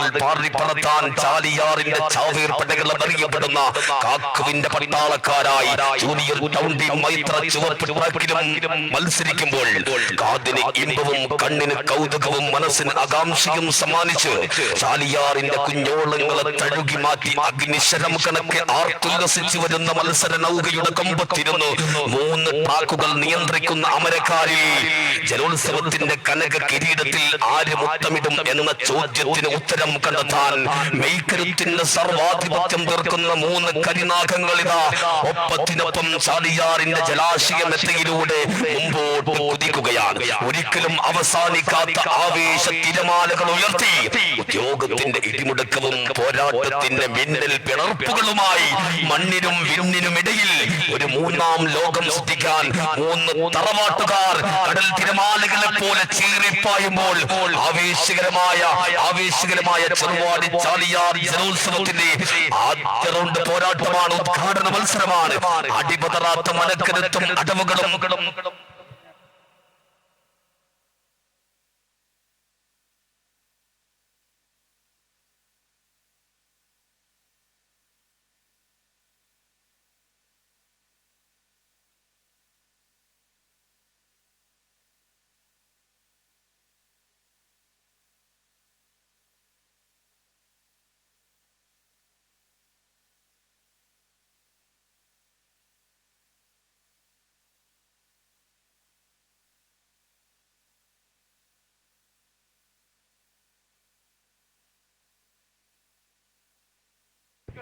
പാടങ്ങൾ പാറിപ്പറത്താൻ ചാലിയാറിന്റെ ചാവേർ പടകൾ അറിയപ്പെടുന്ന കാക്കുവിന്റെ പട്ടാളക്കാരായി ജൂനിയർ ടൗണ്ടി മൈത്ര ചുവപ്പ് ട്രാക്കിലും മത്സരിക്കുമ്പോൾ കാതിന് ഇമ്പവും കണ്ണിന് കൗതുകവും മനസ്സിന് ആകാംക്ഷയും സമ്മാനിച്ച് ചാലിയാറിന്റെ കുഞ്ഞോളങ്ങളെ തഴുകി മാറ്റി അഗ്നിശരം കണക്കെ ആർത്തുല്ലസിച്ചു വരുന്ന മത്സര നൗകയുടെ കൊമ്പത്തിരുന്നു 3 ട്രാക്കുകൾ നിയന്ത്രിക്കുന്ന അമരക്കാരിൽ ജലോത്സവത്തിന്റെ കനക കിരീടത്തിൽ ആര് മുത്തമിടും എന്ന ചോദ്യത്തിന് ഉത്തരം കണ്ടെത്താൻ മെയ്ക്കരുത്തിന്റെ സർവാധിപത്യം തീർക്കുന്ന 3 കരിനാഗങ്ങളിതാ ഒപ്പത്തിനൊപ്പം ചാലിയാറിന്റെ ജലാശയമെത്തയിലൂടെ മുമ്പോട്ട് കുതിക്കുകയാണ്. ഒരിക്കലും അവസാനിക്കാത്ത ആവേശ തിരമാലകൾ ഉയർത്തി ഉദ്യോഗത്തിന്റെ ഇടിമുടക്കവും പോരാട്ടത്തിന്റെ മിന്നൽ പിളർപ്പുകളുമായി മണ്ണിനും വിണ്ണിനും ഇടയിൽ ഒരു 3ാം ലോകം സൃഷ്ടിക്കാൻ 3 തറവാട്ടുകാർ കടൽ തിരമാലകളെ പോലെ ചീറിപ്പായുമ്പോൾ ആവേശകരമായ ചെറുവാടി ചാലിയാർ ജലോത്സവത്തിന്റെ ആദ്യ റൗണ്ട് പോരാട്ടമാണ്, ഉദ്ഘാടന മത്സരമാണ്. അടിപതറാത്ത മനക്കരുത്തും അടവുകളും